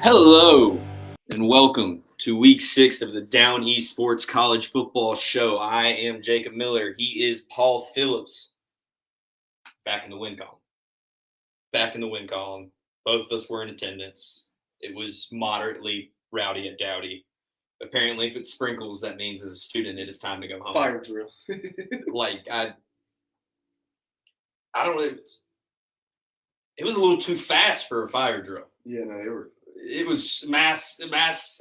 Hello, and welcome to Week 6 of the Down East Sports College Football Show. I am Jacob Miller. He is Paul Phillips. Back in the win column. Both of us were in attendance. It was moderately rowdy at Dowdy. Apparently, if it sprinkles, that means as a student it is time to go home. Fire drill. I don't know. It was a little too fast for a fire drill. Yeah, no, they were. It was mass.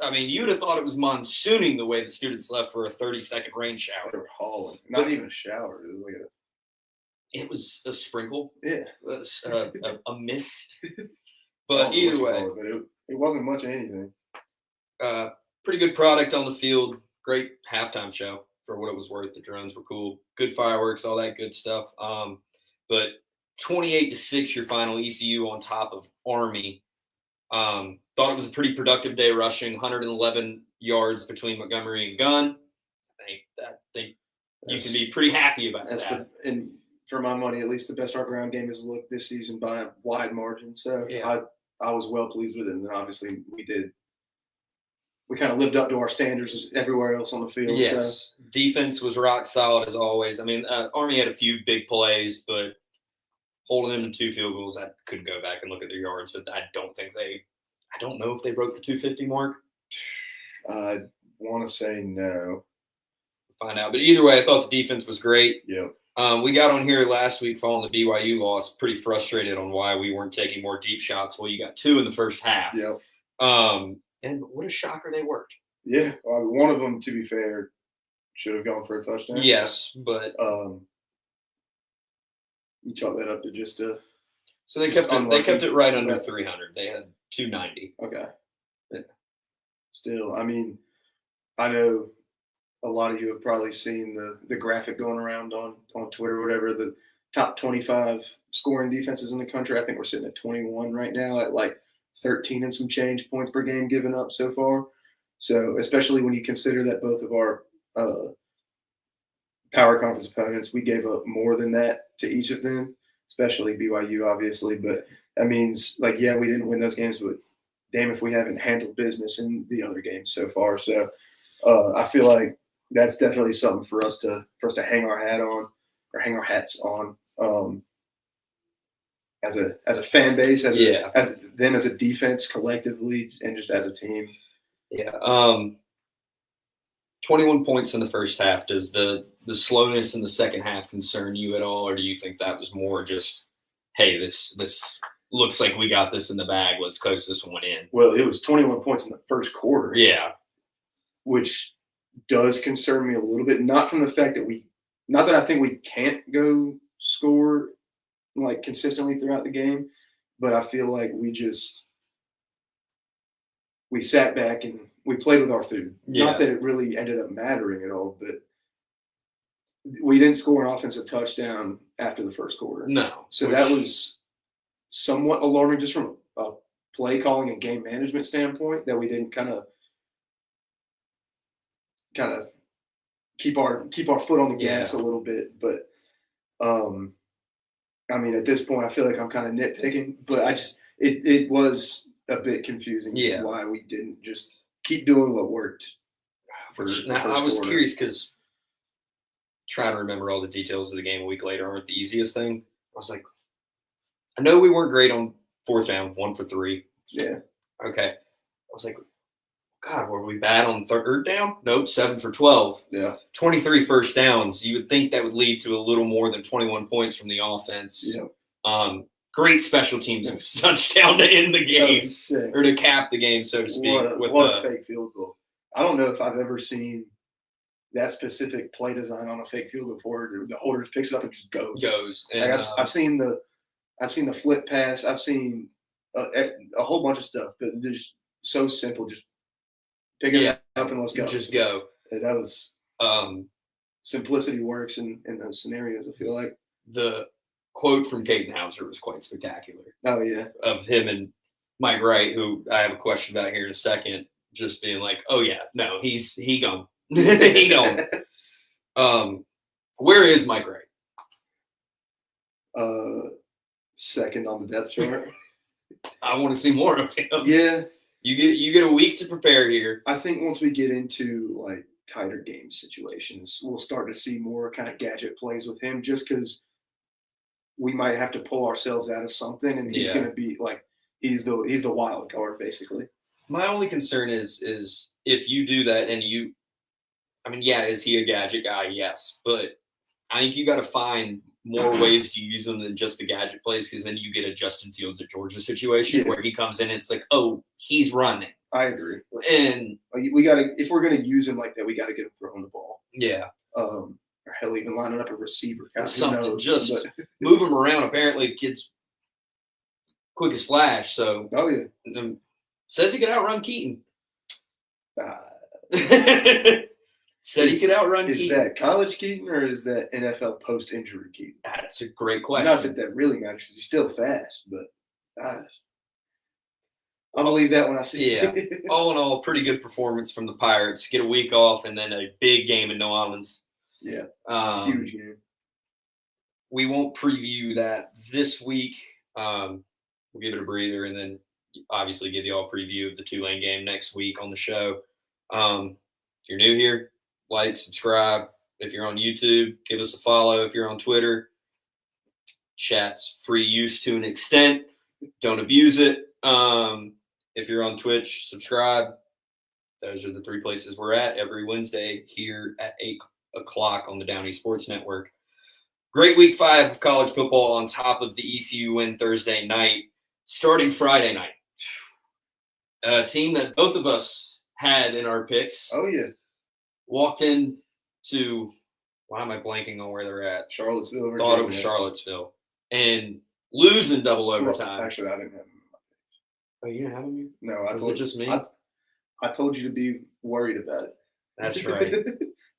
I mean, you'd have thought it was monsooning the way the students left for a 30-second rain shower. They were hauling. Not even a shower. It was like It was a sprinkle. Yeah. A mist. But either way. It wasn't much of anything. Pretty good product on the field. Great halftime show for what it was worth. The drones were cool. Good fireworks, all that good stuff. But 28-6, your final, ECU on top of Army. Thought it was a pretty productive day rushing, 111 yards between Montgomery and Gunn. I think you can be pretty happy about that. And for my money, at least the best our ground game has looked this season by a wide margin. So yeah. I was well pleased with it. And then obviously we kind of lived up to our standards as everywhere else on the field. Yes. So. Defense was rock solid as always. I mean, Army had a few big plays, but holding them to 2 field goals, I could go back and look at their yards, but I don't know if they broke the 250 mark. I want to say no. We'll find out. But either way, I thought the defense was great. Yep. We got on here last week following the BYU loss, pretty frustrated on why we weren't taking more deep shots. Well, you got 2 in the first half. Yep. And what a shocker they worked. Yeah. One of them, to be fair, should have gone for a touchdown. Yes, but you chalk that up to just a. So they kept it right under 300. They had 290. Okay. Yeah. Still, I mean, I know a lot of you have probably seen the graphic going around on Twitter or whatever, the top 25 scoring defenses in the country. I think we're sitting at 21 right now at like 13 and some change points per game given up so far. So especially when you consider that both of our power conference opponents, we gave up more than that to each of them, especially BYU, obviously. But that means, we didn't win those games, but damn if we haven't handled business in the other games so far. So I feel like that's definitely something for us to hang our hat on or hang our hats on as a fan base, as a defense collectively, and just as a team. Yeah. 21 points in the first half. Does the slowness in the second half concern you at all, or do you think that was more just, hey, this looks like we got this in the bag, let's coast this one in? Well, it was 21 points in the first quarter. Yeah. Which does concern me a little bit, not from the fact that not that I think we can't go score consistently throughout the game, but I feel like we sat back and we played with our food. Yeah. Not that it really ended up mattering at all, but we didn't score an offensive touchdown after the first quarter. No. So that was somewhat alarming just from a play calling and game management standpoint, that we didn't kind of keep our foot on the gas a little bit. But I mean, at this point, I feel like I'm kind of nitpicking, but it was a bit confusing why we didn't just keep doing what worked. I was curious because trying to remember all the details of the game a week later aren't the easiest thing. I was like, I know we weren't great on fourth down, 1 for 3. Yeah. Okay. I was like, God, were we bad on third down? Nope, 7 for 12. Yeah. 23 first downs. You would think that would lead to a little more than 21 points from the offense. Yeah. Great special teams touchdown to end the game or to cap the game, so to speak. What a fake field goal. I don't know if I've ever seen that specific play design on a fake field goal before. The holder just picks it up and just goes. And, like I've seen the flip pass. I've seen a whole bunch of stuff, but they're just so simple. Just pick it up and let's go. Just go. And that was simplicity works in those scenarios. I feel like the quote from Caden Hauser was quite spectacular. Oh yeah, of him and Mike Wright, who I have a question about here in a second, just being like, "Oh yeah, no, he gone, he gone." Where is Mike Wright? Second on the depth chart. I want to see more of him. Yeah, you get a week to prepare here. I think once we get into like tighter game situations, we'll start to see more kind of gadget plays with him, just because we might have to pull ourselves out of something, and he's going to be like he's the wild card basically. My only concern is if you do that and is he a gadget guy? Yes, but I think you got to find more ways to use them than just the gadget plays, because then you get a Justin Fields at Georgia situation where he comes in and it's like, oh, he's running. I agree. And we got to, if we're going to use him like that, we got to get him throwing the ball. Yeah. Or hell, even lining up a receiver. God, something. Just move him around. Apparently, the kid's quick as flash. So, says he could outrun Keaton. Said he could outrun Keaton. Is that college Keaton or is that NFL post-injury Keaton? That's a great question. Not that really matters because he's still fast, but I'll believe that when I see it. All in all, pretty good performance from the Pirates. Get a week off and then a big game in New Orleans. Yeah, huge game. We won't preview that this week. We'll give it a breather and then obviously give you all a preview of the Tulane game next week on the show. If you're new here, like, subscribe. If you're on YouTube, give us a follow. If you're on Twitter, chat's free use to an extent. Don't abuse it. If you're on Twitch, subscribe. Those are the 3 places we're at every Wednesday here at 8 o'clock on the Downey Sports Network. Great week 5 of college football on top of the ECU win Thursday night. Starting Friday night. A team that both of us had in our picks. Oh, yeah. Walked in to, why am I blanking on where they're at? Charlottesville. Virginia. Thought it was Charlottesville. And losing double overtime. Well, actually, I didn't have him. Oh, you didn't have him? No, was it just me? I told you to be worried about it. That's right.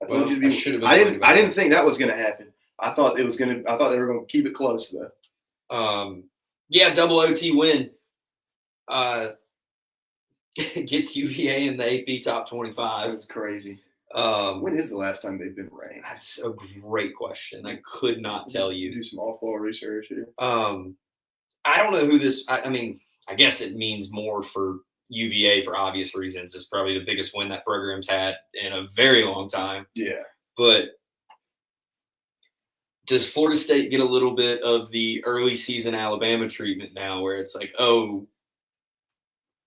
I told you to be. I didn't think that was going to happen. I thought they were going to keep it close though. Double OT win. Gets UVA in the AP top 25. That's crazy. When is the last time they've been ranked? That's a great question. I could not tell you. Do some off-ball research here. I don't know who this. I guess it means more for UVA for obvious reasons. It's probably the biggest win that program's had in a very long time. Yeah. But does Florida State get a little bit of the early season Alabama treatment now, where it's like, oh,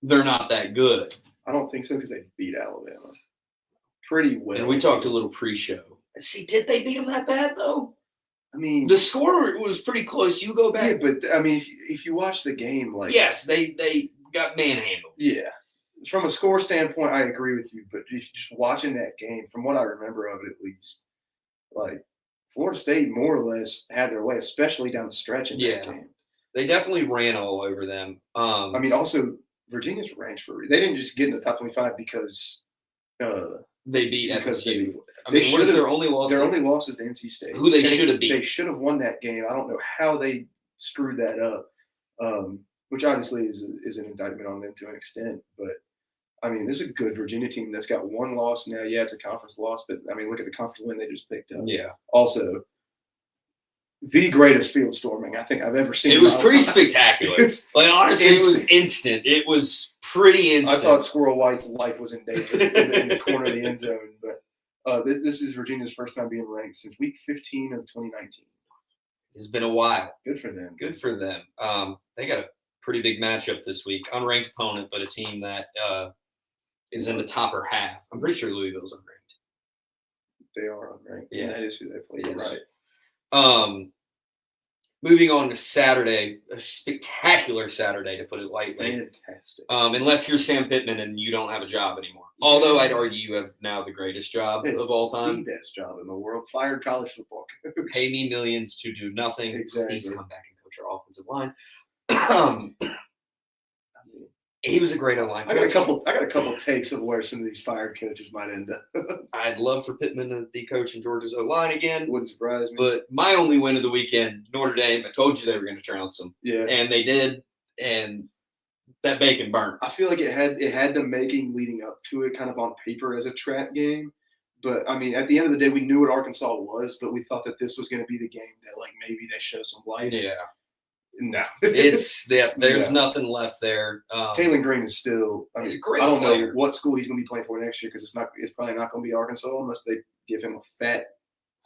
they're not that good? I don't think so, because they beat Alabama pretty well. And we talked a little pre-show. See, did they beat them that bad though? I mean, the score was pretty close. You go back. Yeah, but I mean, if you watch the game, like, yes, they got manhandled. Yeah, from a score standpoint, I agree with you. But if you're just watching that game, from what I remember of it at least, like, Florida State more or less had their way, especially down the stretch in that game. They definitely ran all over them. I mean, also Virginia's ranked for. They didn't just get in the top 25 because they beat FSU. What is their only loss? Their only loss is to NC State, who they should have beat. They should have won that game. I don't know how they screwed that up, which obviously is an indictment on them to an extent. But I mean, this is a good Virginia team that's got one loss now. Yeah, it's a conference loss, but I mean, look at the conference win they just picked up. Yeah. Also, the greatest field storming I think I've ever seen. It was pretty spectacular. Like, honestly, it was instant. It was pretty instant. I thought Squirrel White's life was in danger in the corner of the end zone, but This is Virginia's first time being ranked since week 15 of 2019. It's been a while. Good for them. Good for them. They got a pretty big matchup this week. Unranked opponent, but a team that is in the topper half. I'm pretty sure Louisville's unranked. They are unranked. Yeah. And that is who they play. Yes. Right. Moving on to Saturday, a spectacular Saturday, to put it lightly. Fantastic. Unless you're Sam Pittman and you don't have a job anymore. Although I'd argue you have now the greatest job of all time. The best job in the world. Fired college football coach. Pay me millions to do nothing. Exactly. Please come back and coach our offensive line. He was a great O-line coach. I got a couple takes of where some of these fired coaches might end up. I'd love for Pittman to be coaching Georgia's O-line again. Wouldn't surprise me. But my only win of the weekend, Notre Dame, I told you they were going to trounce them. Yeah. And they did, and that bacon burnt. I feel like it had the making leading up to it kind of on paper as a trap game. But, I mean, at the end of the day, we knew what Arkansas was, but we thought that this was going to be the game that, like, maybe they show some life. Yeah. No. There's nothing left there. Taylor Green is still – I don't know what school he's going to be playing for next year because it's probably not going to be Arkansas unless they give him a fat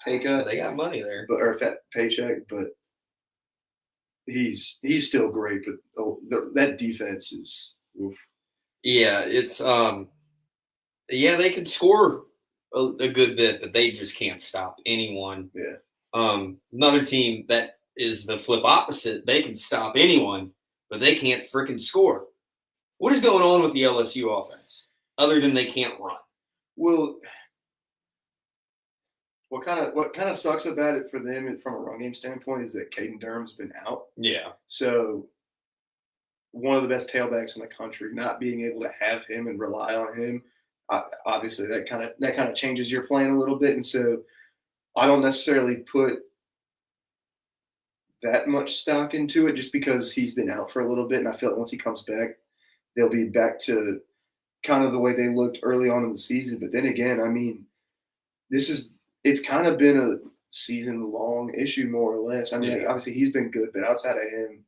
pay cut. They got money there. Or a fat paycheck, but he's still great. But that defense is oof. Yeah, it's they can score a good bit, but they just can't stop anyone. Yeah. Another team that is the flip opposite. They can stop anyone, but they can't freaking score. What is going on with the LSU offense other than they can't run? Well, what kind of sucks about it for them from a run game standpoint is that Caden Durham's been out. Yeah. So one of the best tailbacks in the country, not being able to have him and rely on him, obviously that kind of changes your plan a little bit. And so I don't necessarily put that much stock into it just because he's been out for a little bit. And I feel like once he comes back, they'll be back to kind of the way they looked early on in the season. But then again, I mean, it's kind of been a season-long issue more or less. I mean, like, obviously he's been good, but outside of him,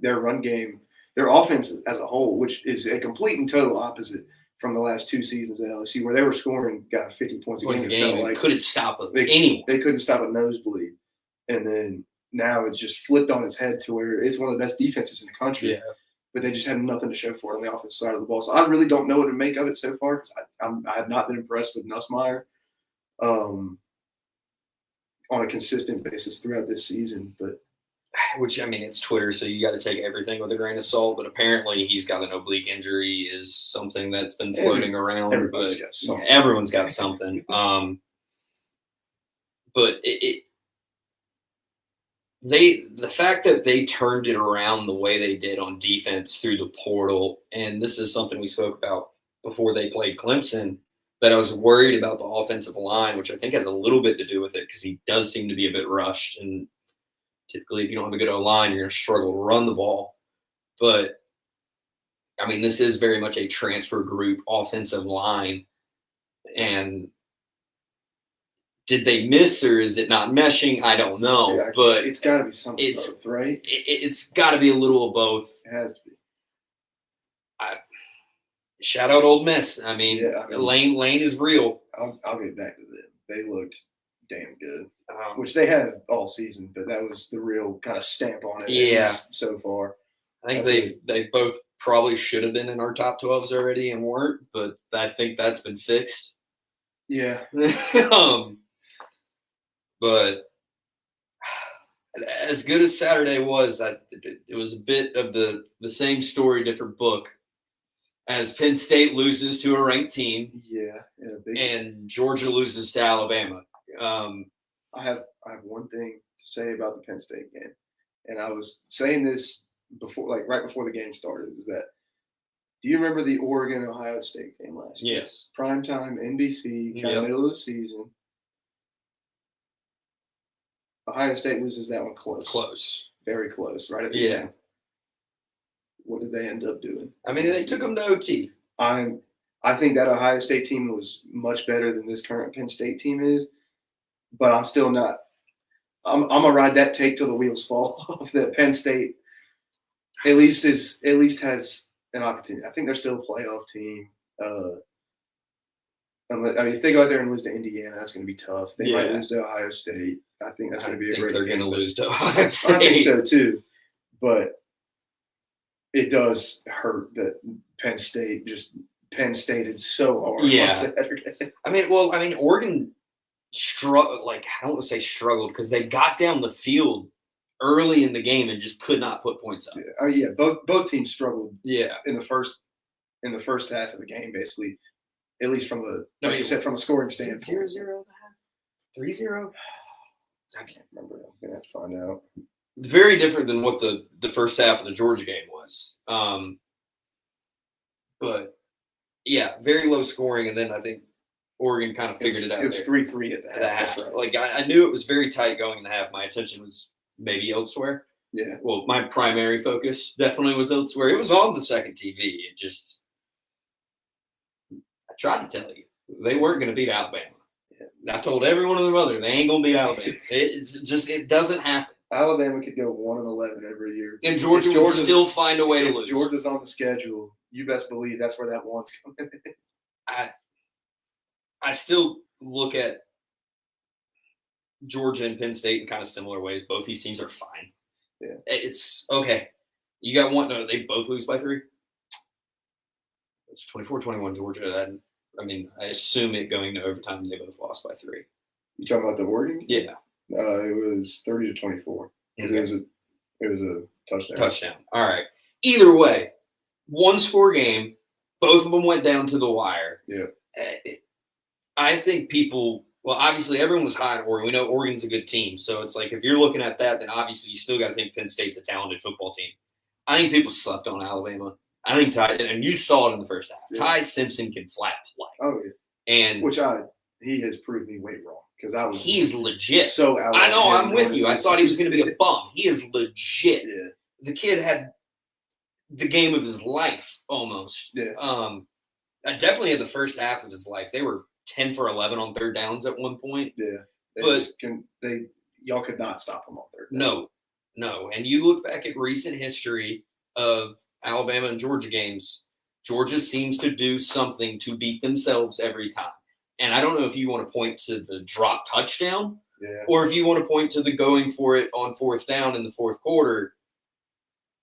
their run game, their offense as a whole, which is a complete and total opposite from the last two seasons at LSU, where they were scoring 50 points a game. Like couldn't stop anyone. They couldn't stop a nosebleed. And then now it's just flipped on its head to where it's one of the best defenses in the country. Yeah. But they just have nothing to show for it on the offensive side of the ball. So I really don't know what to make of it so far because I have not been impressed with Nussmeier on a consistent basis throughout this season. But which, I mean, it's Twitter, so you got to take everything with a grain of salt. But apparently he's got an oblique injury is something that's been floating around. Everyone's got something. But the fact that they turned it around the way they did on defense through the portal, and this is something we spoke about before they played Clemson, that I was worried about the offensive line, which I think has a little bit to do with it because he does seem to be a bit rushed. And typically if you don't have a good O-line, you're going to struggle to run the ball. But, I mean, this is very much a transfer group offensive line. And did they miss or is it not meshing? I don't know. Yeah, but it's got to be something of both, right? It's got to be a little of both. It has to be. Shout out Ole Miss. I mean, Lane is real. I'll get back to them. They looked damn good, which they have all season, but that was the real kind of stamp on it. Yeah. So far. I think they both probably should have been in our top 12s already and weren't, but I think that's been fixed. Yeah. But as good as Saturday was, it was a bit of the same story, different book. As Penn State loses to a ranked team, and Georgia loses to Alabama. I have one thing to say about the Penn State game, and I was saying this before, right before the game started. Is that do you remember the Oregon-Ohio State game last year? Yes. Primetime, NBC, kind of middle of the season. Ohio State loses that one close. Very close, right at the end. What did they end up doing? I mean, they took them to OT. I think that Ohio State team was much better than this current Penn State team is, but I'm still not. I'm gonna ride that take till the wheels fall off. That Penn State at least has an opportunity. I think they're still a playoff team. If they go out there and lose to Indiana, that's going to be tough. They might Yeah. lose to Ohio State. I think that's going to be a great they're game. going to lose to Ohio State. I think so too, but it does hurt that Penn Stated so hard on Saturday. Oregon struggled. Like, I don't want to say struggled because they got down the field early in the game and just could not put points up. Both teams struggled. Yeah, in the first half of the game, basically, at least from you said, from a scoring standpoint. 0-0, 3-0. I can't remember. I'm gonna have to find out. It's very different than what the first half of the Georgia game was. But yeah, very low scoring, and then I think Oregon kind of figured it out. It was 3-3 at the half. Right. Like I knew it was very tight going in the half. My attention was maybe elsewhere. Yeah. Well, my primary focus definitely was elsewhere. It was on the second TV. I tried to tell you they weren't going to beat Alabama. Yeah. I told every one of their mother they ain't going to beat Alabama. It doesn't happen. Alabama could go 1-11 every year, and Georgia would still find a way to lose. Georgia's on the schedule. You best believe that's where that one's coming. I still look at Georgia and Penn State in kind of similar ways. Both these teams are fine. Yeah. It's okay. You got one. No, they both lose by 3. It's 24-21 Georgia. I assume it going to overtime, they both lost by 3. You talking about the Oregon? Yeah. It was 30-24. Okay. It was a touchdown. Touchdown. All right. Either way, one score game. Both of them went down to the wire. Yeah. I think people. Well, obviously, everyone was high on Oregon. We know Oregon's a good team. So it's like if you're looking at that, then obviously you still got to think Penn State's a talented football team. I think people slept on Alabama. I think Ty, and you saw it in the first half. Yeah. Ty Simpson can flat play. Oh, yeah. And he has proved me way wrong because he's legit. So I know, I'm with you. I thought he was going to be a bum. He is legit. Yeah. The kid had the game of his life almost. Yeah. I definitely had the first half of his life. They were 10 for 11 on third downs at one point. Yeah. Y'all could not stop him on third down. No. And you look back at recent history of Alabama and Georgia games, Georgia seems to do something to beat themselves every time. And I don't know if you want to point to the drop touchdown or if you want to point to the going for it on fourth down in the fourth quarter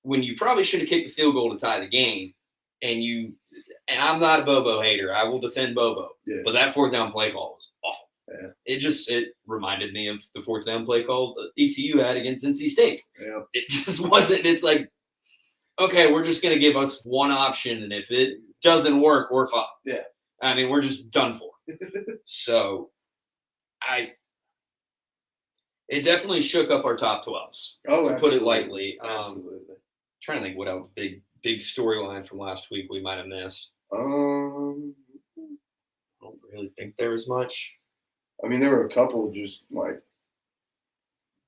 when you probably should have kicked the field goal to tie the game. And I'm not a Bobo hater. I will defend Bobo. Yeah. But that fourth down play call was awful. Yeah. It reminded me of the fourth down play call that ECU had against NC State. Yeah. It just wasn't. It's like, okay, we're just going to give us one option, and if it doesn't work, we're fine. Yeah. We're just done for. So, it definitely shook up our top 12s. To put it lightly. Absolutely. Trying to think what else big storyline from last week we might have missed. I don't really think there was much. There were a couple just like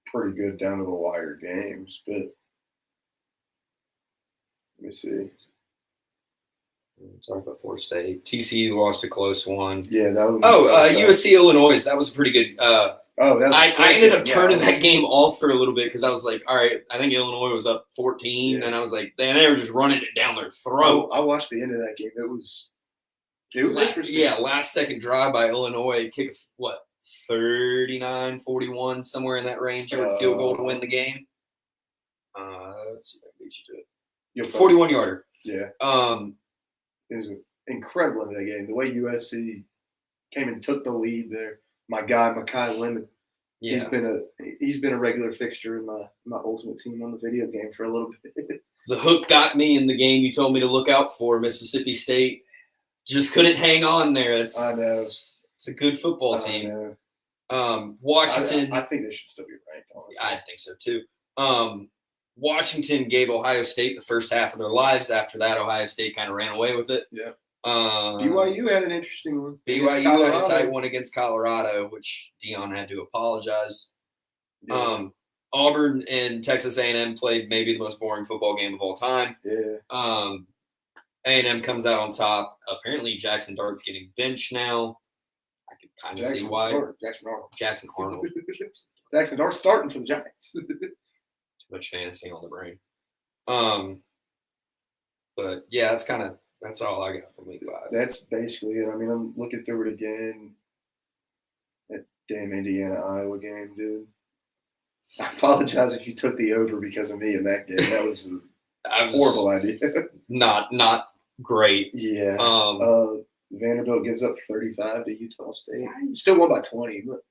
pretty good down to the wire games, but let me see. Talk about Florida State. TCU lost a close one. Yeah, that was. USC Illinois. That was a pretty good. I ended up turning that game off for a little bit because I was like, all right, I think Illinois was up 14, and I was like, they were just running it down their throat. I watched the end of that game. It was interesting. Yeah, last second drive by Illinois, kick 39-41, somewhere in that range. Field goal to win the game. Let's see if I can beat you to it. 41-yarder. Yeah. It was incredible in that game. The way USC came and took the lead there. My guy, Mekhi Lemon. Yeah. He's been a regular fixture in my ultimate team on the video game for a little bit. The hook got me in the game you told me to look out for. Mississippi State just couldn't hang on there. I know. It's a good football team. Washington. I think they should still be ranked. Honestly. I think so too. Washington gave Ohio State the first half of their lives. After that, Ohio State kind of ran away with it. Yeah. BYU had an interesting one. BYU had a tight one against Colorado, which Dion had to apologize. Yeah. Auburn and Texas A&M played maybe the most boring football game of all time. Yeah. A&M comes out on top. Apparently, Jackson Dart's getting benched now. I can kind of see why. Jackson Arnold. Jackson Dart's starting for the Giants. Too much fantasy on the brain. But yeah, that's kind of That's all I got from week 5. That's basically it. I mean, I'm looking through it again. That damn Indiana Iowa game, dude. I apologize if you took the over because of me in that game. That was a horrible idea. Not great. Yeah. Vanderbilt gives up 35 to Utah State. Still won by 20, but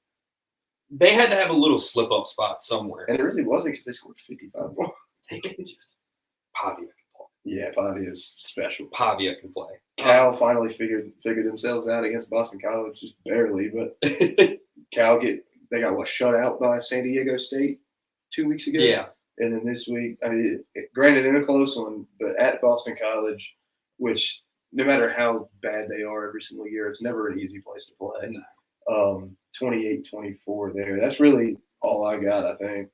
they had to have a little slip up spot somewhere. And it really wasn't because they scored 55 points. Pavia can play. Yeah, Pavia is special. Pavia can play. Cal finally figured themselves out against Boston College, just barely, but Cal they got shut out by San Diego State 2 weeks ago. Yeah. And then this week, I mean, granted in a close one, but at Boston College, which no matter how bad they are every single year, it's never an easy place to play. No. 28-24 there. That's really all I got, I think.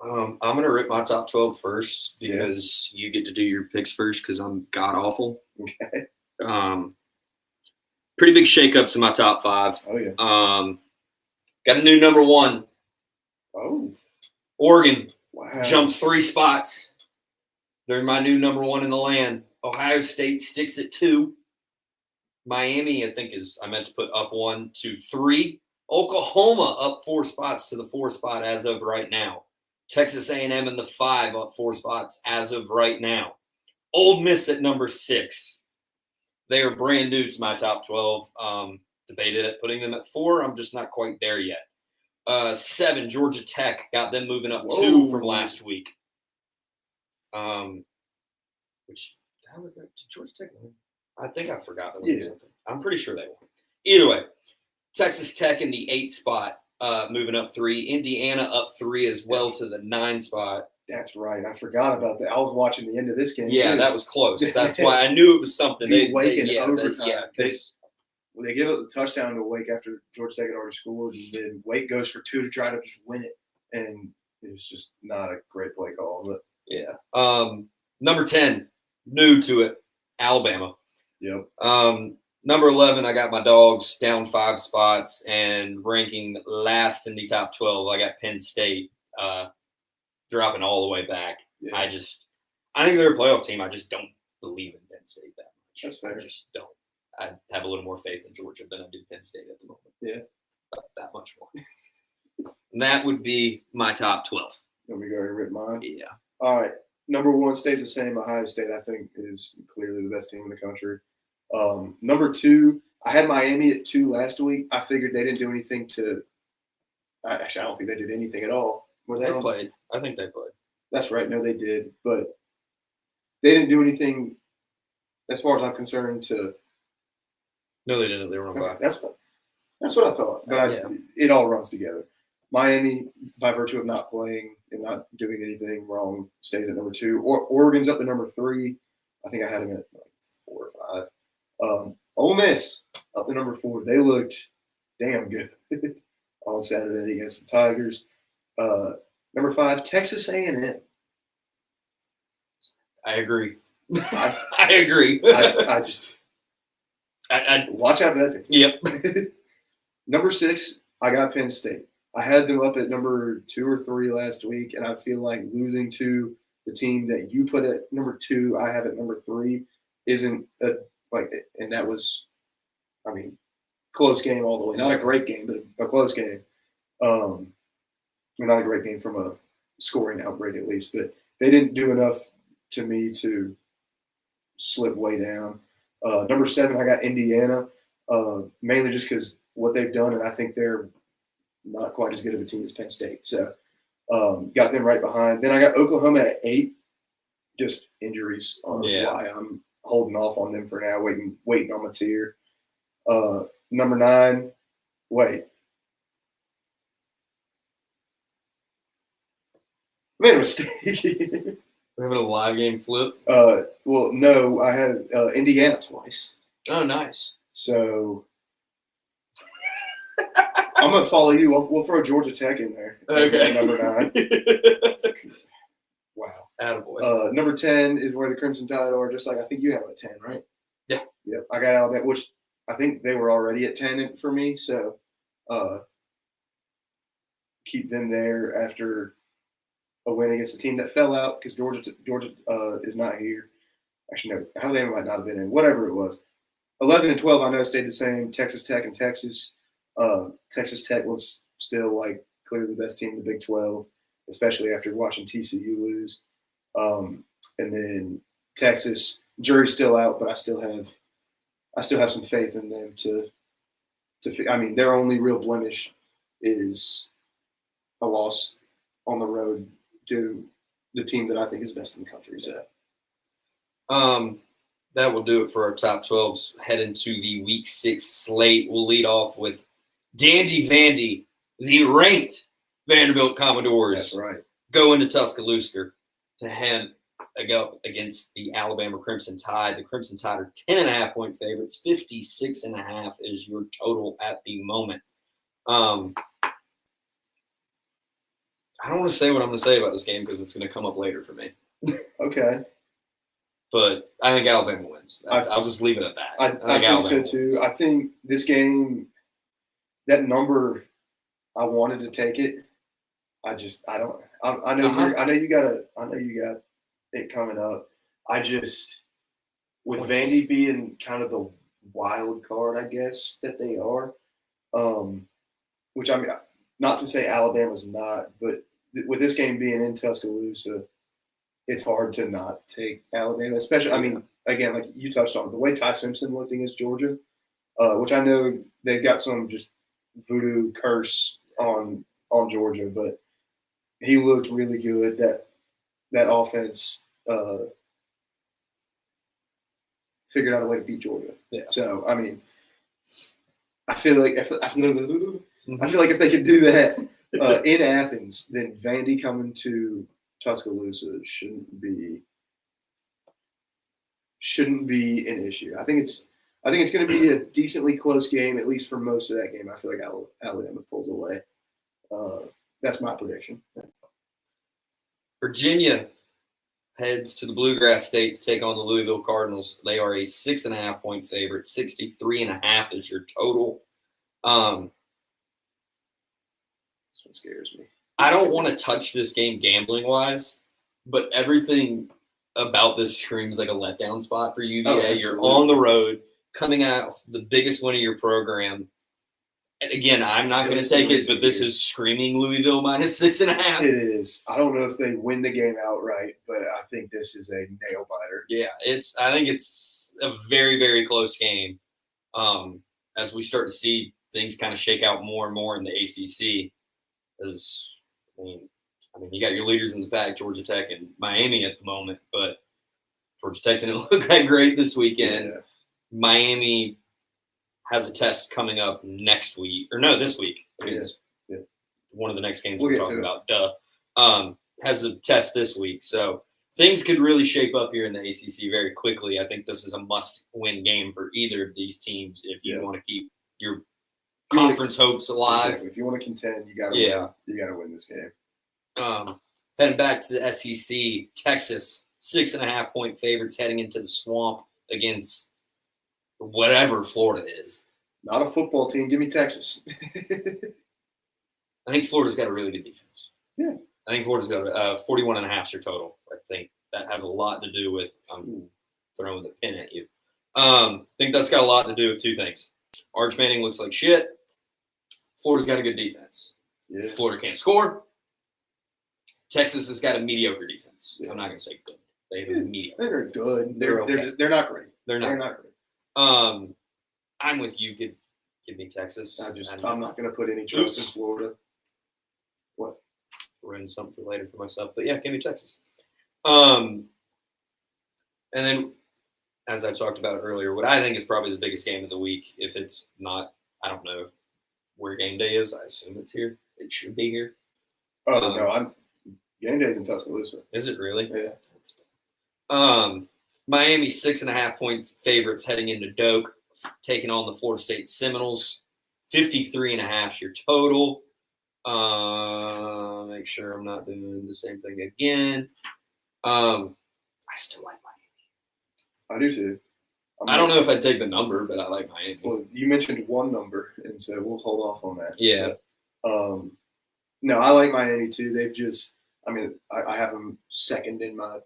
I'm going to rip my top 12 first because you get to do your picks first because I'm god awful. Okay. Pretty big shakeups in my top 5. Oh, yeah. Got a new number 1. Oh. Oregon. Wow. Jumps 3 spots. They're my new number 1 in the land. Ohio State sticks at 2. Miami, I think, I meant to put up 1 to 3. Oklahoma up 4 spots to the 4 spot as of right now. Texas A&M in the 5 up 4 spots as of right now. Ole Miss at number 6. They are brand new to my top 12. Debated at putting them at 4. I'm just not quite there yet. 7, Georgia Tech, got them moving up 2 from last week. Which did Georgia Tech win? I think I forgot to win something. I'm pretty sure they won. Either way, Texas Tech in the 8 spot, moving up 3. Indiana up 3 as well to the 9 spot. That's right. I forgot about that. I was watching the end of this game. Yeah, too. That was close. That's why I knew it was something. Wake in overtime. When they give up the touchdown to Wake after Georgia Tech had already scored, and then Wake goes for 2 to try to just win it, and it's just not a great play call. But yeah. Number 10, new to it, Alabama. Yep. Number 11, I got my Dogs down 5 spots and ranking last in the top 12. I got Penn State dropping all the way back. Yeah. I think they're a playoff team. I just don't believe in Penn State that much. That's fair. I just don't. I have a little more faith in Georgia than I do Penn State at the moment. Yeah. That much more. And that would be my top 12. Let me go and rip mine. Yeah. All right. Number 1 stays the same. Ohio State, I think, is clearly the best team in the country. Number 2, I had Miami at 2 last week. I figured they didn't do anything actually, I don't think they did anything at all. They played. I think they played. That's right. No, they did. But they didn't do anything, as far as I'm concerned, No, they didn't. They were on bye. That's what I thought. But it all runs together. Miami, by virtue of not playing and not doing anything wrong, stays at number 2. Oregon's up to number 3. I think I had them at 4 or 5. Ole Miss up to number 4. They looked damn good on Saturday against the Tigers. Number 5, Texas A&M. I agree. I agree. I just watch out for that thing. Yep. Number 6, I got Penn State. I had them up at number 2 or 3 last week, and I feel like losing to the team that you put at number 2, I have at number 3, isn't and that was, I mean, close game all the way. Not a great game, but a close game. Not a great game from a scoring outbreak at least, but they didn't do enough to me to slip way down. Number 7, I got Indiana, mainly just because what they've done, and I think they're not quite as good of a team as Penn State. So got them right behind. Then I got Oklahoma at 8, just injuries on why I'm holding off on them for now, waiting on my tier. Number 9, wait. I made a mistake. We're having a live game flip? Well, no, I had Indiana twice. Oh, nice. So I'm going to follow you. We'll throw Georgia Tech in there. Okay. Number 9. Wow. Attaboy. Number 10 is where the Crimson Tide are, just like I think you have at 10, right? Yeah. Yep. I got Alabama, which I think they were already at 10 for me. So keep them there after a win against a team that fell out because Georgia is not here. Actually, no, Alabama might not have been in. Whatever it was. 11 and 12, I know, stayed the same. Texas Tech and Texas. Texas Tech was still like clearly the best team in the Big 12, especially after watching TCU lose. And then Texas, jury's still out, but I still have some faith in them to. I mean, their only real blemish is a loss on the road to the team that I think is best in the country. So. That will do it for our top 12s. Head into the Week 6 slate. We'll lead off with Dandy Vandy, the ranked Vanderbilt Commodores. That's right. Go into Tuscaloosa to go up against the Alabama Crimson Tide. The Crimson Tide are 10.5-point favorites. 56.5 is your total at the moment. I don't want to say what I'm going to say about this game because it's going to come up later for me. Okay. But I think Alabama wins. I'll just leave it at that. I think so too. Wins. I think this game, that number, I wanted to take it. I know you got it coming up. With Vandy being kind of the wild card, I guess that they are. Which I mean, not to say Alabama's not, but with this game being in Tuscaloosa, it's hard to not take Alabama, especially, I mean, again, like you touched on, the way Ty Simpson looked against Georgia, which I know they've got some just voodoo curse on Georgia, but he looked really good. That offense figured out a way to beat Georgia. Yeah. So, I mean, I feel like if they could do that in Athens, then Vandy coming to Tuscaloosa shouldn't be an issue. I think it's going to be a decently close game, at least for most of that game. I feel like Alabama pulls away. That's my prediction. Virginia heads to the Bluegrass State to take on the Louisville Cardinals. They are a 6.5-point favorite. 63.5 is your total. This one scares me. I don't want to touch this game gambling-wise, but everything about this screams like a letdown spot for UVA. You're on the road, coming out the biggest win of your program. And again, I'm not going to take it, but this is screaming Louisville minus 6.5. It is. I don't know if they win the game outright, but I think this is a nail-biter. Yeah, I think it's a very, very close game as we start to see things kind of shake out more and more in the ACC. As I mean, you got your leaders in the pack, Georgia Tech and Miami at the moment, but Georgia Tech didn't look that great this weekend. Yeah. Miami has a test coming up next week, or no, this week. It's one of the next games we're talking about. Has a test this week, so things could really shape up here in the ACC very quickly. I think this is a must-win game for either of these teams if you want to keep your conference hopes alive. Exactly. If you want to contend, you got to win. You got to win this game. Heading back to the SEC, Texas 6.5-point favorites heading into the swamp against whatever Florida is. Not a football team. Give me Texas. I think Florida's got a really good defense. Yeah. I think Florida's got 41.5 is your total. I think that has a lot to do with throwing the pin at you. I think that's got a lot to do with two things. Arch Manning looks like shit. Florida's got a good defense. Yeah. Florida can't score. Texas has got a mediocre defense. Yeah. I'm not going to say good. They have a mediocre. They're good. They're okay. They're not great. They're not great. I'm with you. Give me Texas. I'm not going to put any trust in Florida. What? Ruin something for later for myself. But yeah, give me Texas. And then, as I talked about earlier, what I think is probably the biggest game of the week, if it's not, I don't know where game day is. I assume it's here. It should be here. Oh, no. Game day's in Tuscaloosa. Is it really? Yeah. Miami 6.5-point favorites heading into Doak, taking on the Florida State Seminoles. 53.5 is your total. Make sure I'm not doing the same thing again. I still like Miami. I do too. I don't know if I'd take the number, but I like Miami. Well, you mentioned one number, and so we'll hold off on that. Yeah. But, no, I like Miami too. They've just, I have them second in my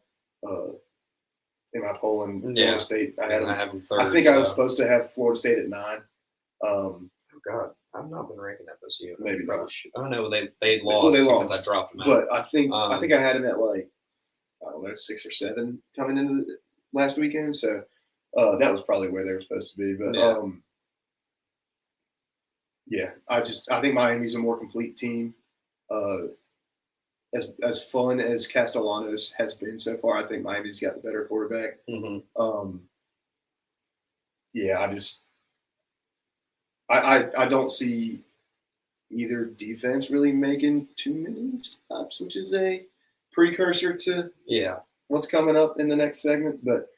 in my poll, and Yeah. Florida State. I had them. I have them third. I think I was supposed to have Florida State at 9. Oh God, I've not been ranking FSU. Maybe probably not. should. I don't know. They Well, lost they because lost, I dropped them out. But I think I had them at like, I don't know, 6 or 7 coming into the last weekend. So that was probably where they were supposed to be. But yeah, I think Miami's a more complete team. As fun as Castellanos has been so far, I think Miami's got the better quarterback. Mm-hmm. Yeah, I don't see either defense really making too many stops, which is a precursor to what's coming up in the next segment. But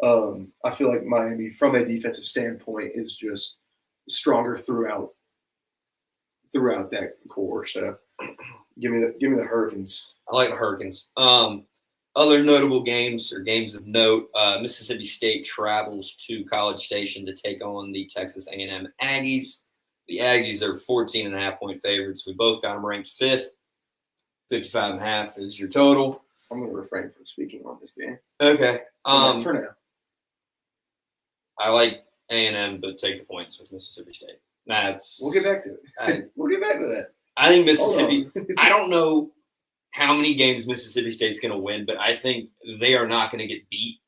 I feel like Miami, from a defensive standpoint, is just stronger throughout that core. So give me the Hurricanes. I like the Hurricanes. Other notable games or games of note: Mississippi State travels to College Station to take on the Texas A&M Aggies. The Aggies are 14.5-point favorites. We both got them ranked 5th. 55.5 is your total. I'm going to refrain from speaking on this game. Okay. For now. I like A&M, but take the points with Mississippi State. We'll get back to it. We'll get back to that. I think Mississippi – I don't know how many games Mississippi State's going to win, but I think they are not going to get beat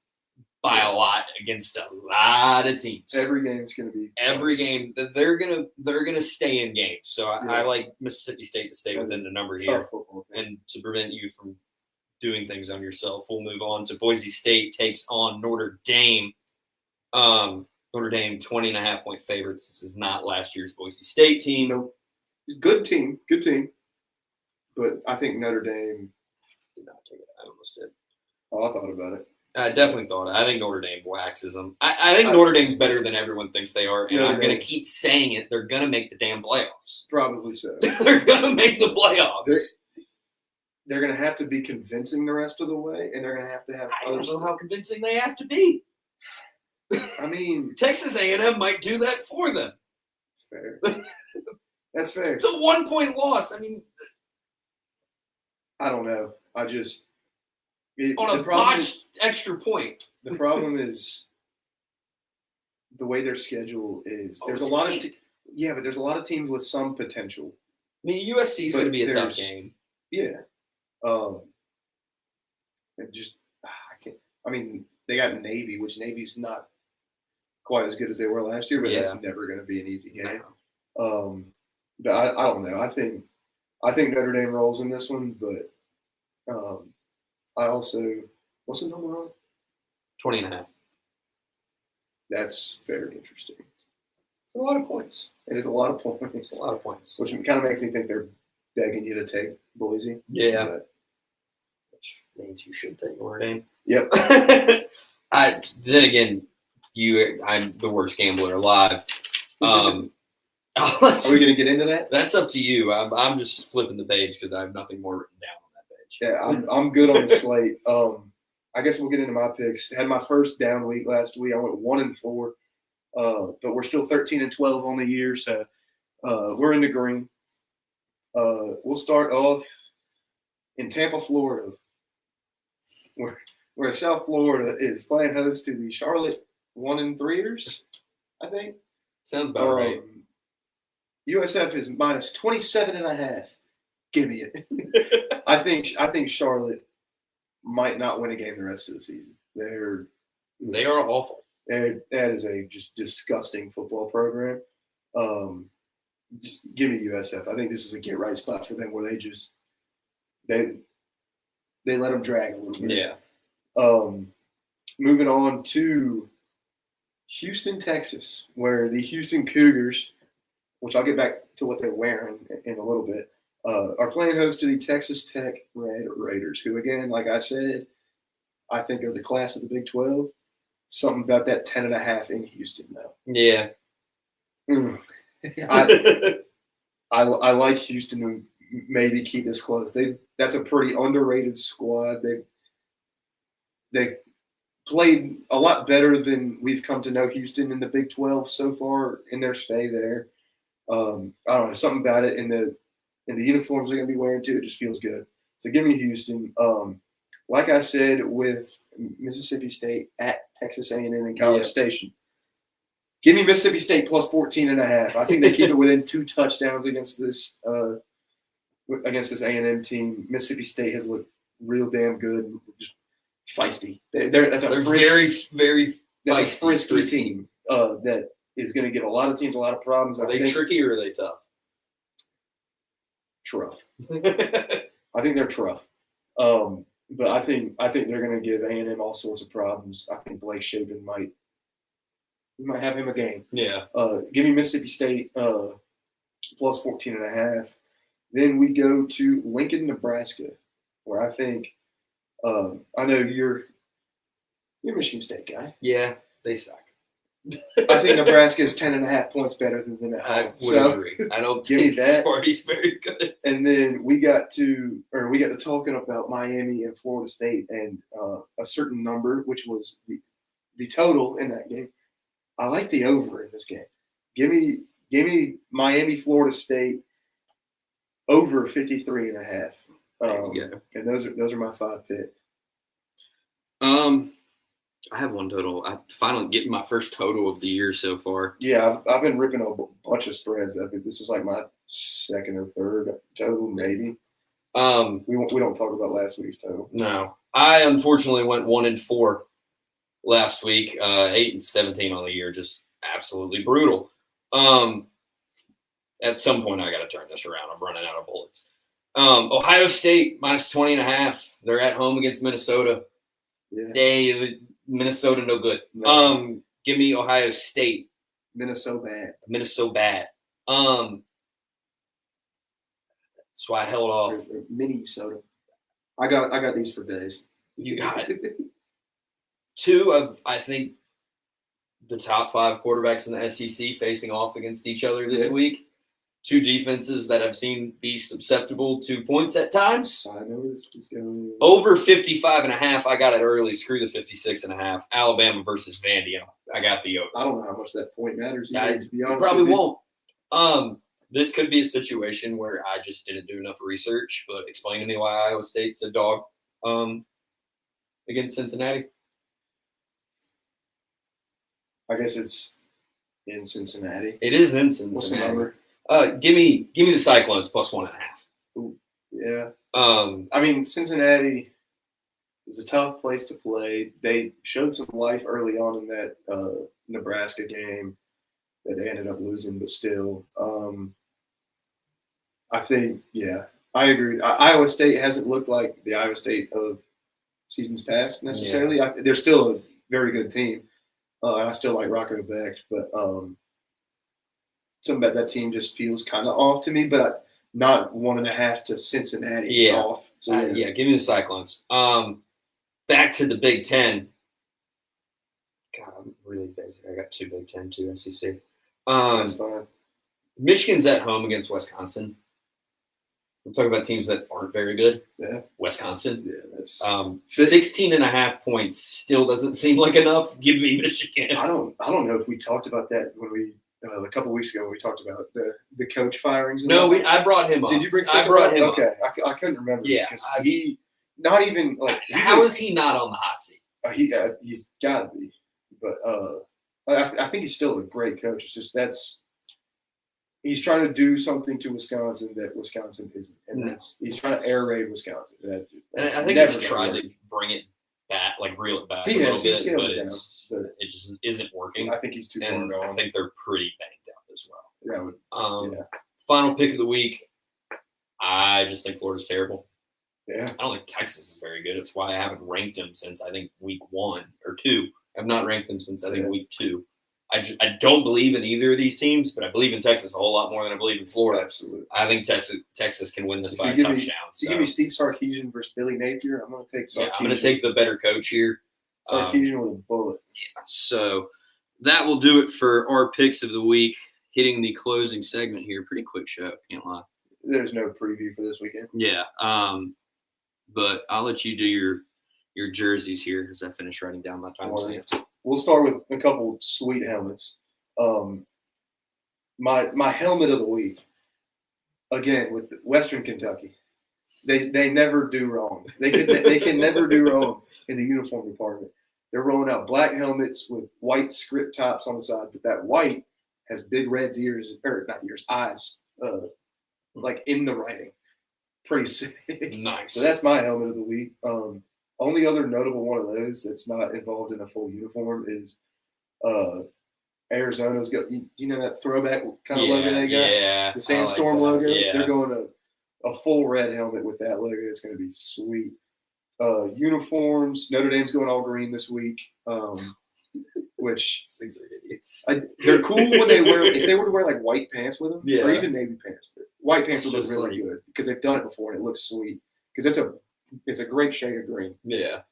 by a lot against a lot of teams. Every game's going to be close. Game that they're gonna stay in games. So I like Mississippi State to stay within the number here, and to prevent you from doing things on yourself. We'll move on to Boise State takes on Notre Dame. Notre Dame 20.5-point favorites. This is not last year's Boise State team. Nope. Good team. But I think Notre Dame did not take it. I almost did. Oh, I thought about it. I definitely thought it. I think Notre Dame waxes them. I think Notre Dame's better than everyone thinks they are, and I'm going to keep saying it. They're going to make the damn playoffs. Probably so. They're going to make the playoffs. They're going to have to be convincing the rest of the way, and they're going to have I don't know how convincing they have to be. I mean, Texas A&M might do that for them. Fair. That's fair. It's a 1-point loss. I mean, I don't know. On a botched extra point. The problem is the way their schedule is. There's a lot of but there's a lot of teams with some potential. I mean, USC is going to be a tough game. Yeah. I can't. I mean, they got Navy, which Navy's not quite as good as they were last year, but that's never going to be an easy game. No. But I don't know. I think Notre Dame rolls in this one, but I also, what's the number on? 20.5. That's very interesting. It's a lot of points. It is a lot of points. It's a lot of points. Which kind of makes me think they're begging you to take Boise. Yeah. Which means you should take Notre Dame. Yep. Then again, I'm the worst gambler alive. Are we going to get into that? That's up to you. I'm just flipping the page because I have nothing more written down on that page. Yeah, I'm good on the slate. I guess we'll get into my picks. Had my first down week last week. I went 1-4, but we're still 13-12 on the year, so we're in the green. We'll start off in Tampa, Florida, where South Florida is playing host to the Charlotte 1-3ers, I think. Sounds about right. USF is minus 27.5. Give me it. I think Charlotte might not win a game the rest of the season. They are awful. That is a just disgusting football program. Just give me USF. I think this is a get right spot for them where they let them drag a little bit. Yeah. Moving on to Houston, Texas, where the Houston Cougars, which I'll get back to what they're wearing in a little bit, are playing host to the Texas Tech Red Raiders, who, again, like I said, I think are the class of the Big 12. Something about that 10.5 in Houston, though. Yeah. I like Houston to maybe keep this close. That's a pretty underrated squad. They've played a lot better than we've come to know Houston in the Big 12 so far in their stay there. I don't know, something about it in the uniforms they're going to be wearing too. It just feels good. So give me Houston. Like I said with Mississippi State at Texas A&M in College Station. Give me Mississippi State plus 14.5. I think they keep it within 2 touchdowns against this A&M team. Mississippi State has looked real damn good, just feisty. They're very, very a frisky team that is going to give a lot of teams a lot of problems. Are they tricky or are they tough? Truff. I think they're truff. But I think they're going to give A&M all sorts of problems. I think Blake Shapen might have him a game. Yeah. Give me Mississippi State plus 14.5. Then we go to Lincoln, Nebraska, where I think I know you're a Michigan State guy. Yeah, they suck. I think Nebraska is 10.5 points better than them at home. I would agree. I don't think Sparty's very good. And then we got to talking about Miami and Florida State and a certain number, which was the total in that game. I like the over in this game. Give me Miami, Florida State over 53.5. And those are my 5 picks. I have one total. I finally getting my first total of the year so far. Yeah, I've been ripping a bunch of spreads. I think this is like my 2nd or 3rd total, maybe. We don't talk about last week's total. No, I unfortunately went 1-4 last week. 8-17 on the year, just absolutely brutal. At some point, I got to turn this around. I'm running out of bullets. Ohio State minus 20.5. They're at home against Minnesota. Yeah. Minnesota, no good. No. Give me Ohio State. Minnesota bad. That's why I held off. Minnesota. I got these for days. You got it. 2 of, I think, the top 5 quarterbacks in the SEC facing off against each other this week. 2 defenses that I've seen be susceptible to points at times. I know where this is going. Over 55.5. I got it early. Screw the 56.5. Alabama versus Vandy. I got the over. I don't know how much that point matters. To be honest, probably won't. This could be a situation where I just didn't do enough research. But explain to me why Iowa State's a dog against Cincinnati. I guess it's in Cincinnati. It is in Cincinnati. What's the number? Give me the Cyclones plus 1.5. Ooh, yeah. I mean, Cincinnati is a tough place to play. They showed some life early on in that Nebraska game that they ended up losing, but still, I think, I agree. Iowa State hasn't looked like the Iowa State of seasons past necessarily. Yeah. They're still a very good team. I still like Rocco Beck, but something about that team just feels kind of off to me, but not 1.5 to Cincinnati off. So, give me the Cyclones. Back to the Big Ten. God, I'm really basic. I got 2 Big Ten, 2 SEC. That's fine. Michigan's at home against Wisconsin. We're talking about teams that aren't very good. Yeah. Wisconsin. Yeah, that's 16.5 points still doesn't seem like enough. Give me Michigan. I don't know if we talked about that when we a couple of weeks ago when we talked about the coach firings. No, I brought him up. Did you bring? I brought him up. Okay, I couldn't remember. Yeah, he not even like. How is he not on the hot seat? He's got to be, but I think he's still a great coach. It's just he's trying to do something to Wisconsin that Wisconsin isn't, and he's trying to air raid Wisconsin. And I think he's tried to bring it back, like reel it back a little bit, but it just isn't working. I think he's too far gone. I think they're pretty banged up as well. Yeah. Final pick of the week. I just think Florida's terrible. Yeah. I don't think Texas is very good. It's why I haven't ranked them since I think week 1 or 2. I've not ranked them since I think week 2. I don't believe in either of these teams, but I believe in Texas a whole lot more than I believe in Florida. Absolutely. I think Texas can win this by a touchdown. You give me Steve Sarkisian versus Billy Napier, I'm going to take Sarkisian. Yeah, I'm going to take the better coach here. Sarkisian with a bullet. Yeah, so that will do it for our picks of the week. Hitting the closing segment here. Pretty quick show, can't lie. There's no preview for this weekend. Yeah, but I'll let you do your jerseys here as I finish writing down my timestamps. We'll start with a couple sweet helmets. My helmet of the week, again, with Western Kentucky. They never do wrong. They can never do wrong in the uniform department. They're rolling out black helmets with white script tops on the side, but that white has big red eyes, like in the writing. Pretty sick. Nice. So that's my helmet of the week. Only other notable one of those that's not involved in a full uniform is Arizona's got, you know, that throwback kind of logo they got? Yeah. The Sandstorm logo? Yeah. They're going a full red helmet with that logo. It's going to be sweet. Uniforms, Notre Dame's going all green this week, which These things are idiots. they're cool when they wear, if they were to wear like white pants with them, Yeah. or even navy pants. But white pants would look Just really good because they've done it before and it looks sweet because it's a great shade of green. Yeah.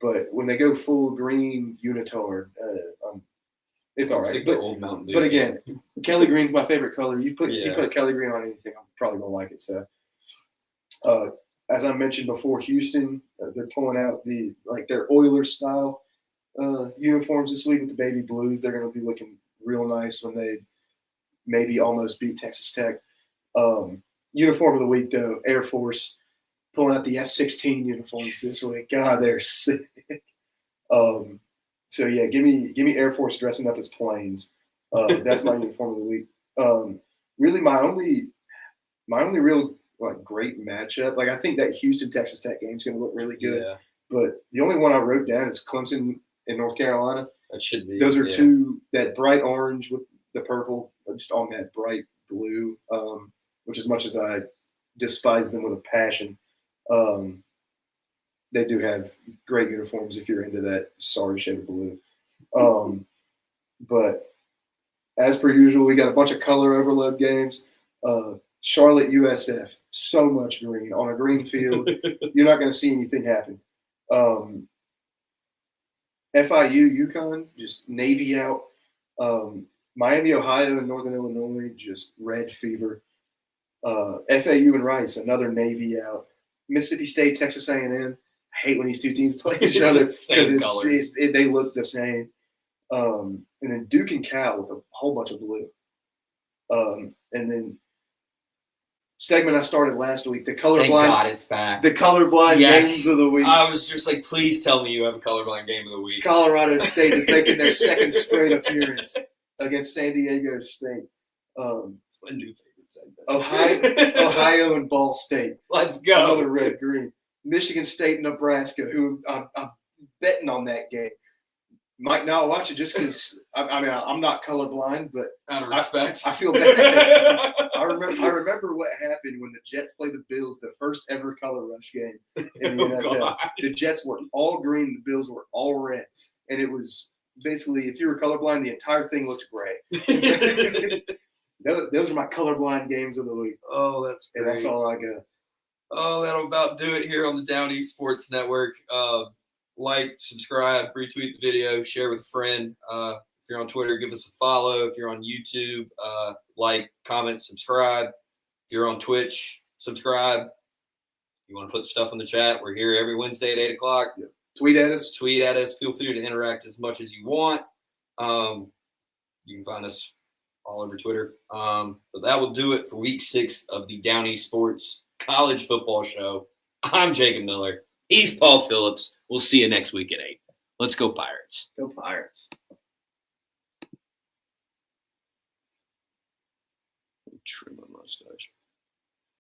But when they go full green unitard, it's all right. Like old Mountain Dew. But again, Kelly green's my favorite color. You put Kelly green on anything, I'm probably gonna like it. So, as I mentioned before, Houston, they're pulling out their Oilers style uniforms this week with the baby blues. They're gonna be looking real nice when they maybe almost beat Texas Tech. Uniform of the week though, Air Force pulling out the F-16 uniforms this week. God, they're sick. So yeah, give me Air Force dressing up as planes. That's my uniform of the week. Really, my only real great matchup. I think that Houston Texas Tech game is going to look really good. Yeah. But the only one I wrote down is Clemson in North Carolina. That should be. Those are two, that bright orange with the purple, just on that bright blue. Which, as much as I despise them with a passion, they do have great uniforms if you're into that sorry shade of blue. But as per usual, we got a bunch of color overload games. Charlotte USF, so much green on a green field. You're not going to see anything happen. FIU UConn, just Navy out. Miami, Ohio, and Northern Illinois, just red fever. FAU and Rice, another Navy out. Mississippi State, Texas A&M. I hate when these two teams play each other because they look the same. And then Duke and Cal with a whole bunch of blue. And then segment I started last week, the colorblind. Thank God it's back. The colorblind games of the week. I was just like, please tell me you have a colorblind game of the week. Colorado State is making their second straight appearance against San Diego State. It's my new favorite segment. Ohio and Ball State. Let's go. Another red green. Michigan State and Nebraska, who I'm betting on that game. Might not watch it just because I'm not colorblind, but out of respect, I feel bad. I remember what happened when the Jets played the Bills, the first ever color rush game in the NFL. God. The Jets were all green, the Bills were all red, and it was basically, if you were colorblind, the entire thing looked gray. Those are my colorblind games of the week. Oh, that's great. And that's all I got. Oh, that'll about do it here on the Down East Sports Network. Like, subscribe, retweet the video, share with a friend. If you're on Twitter, give us a follow. If you're on YouTube, like, comment, subscribe. If you're on Twitch, subscribe. If you want to put stuff in the chat, we're here every Wednesday at 8 o'clock. Yeah. Tweet at us. Feel free to interact as much as you want. You can find us all over Twitter. But that will do it for week 6 of the Down East Sports College Football Show. I'm Jacob Miller. He's Paul Phillips. We'll see you next week at 8. Let's go Pirates. Go Pirates. Trim my mustache.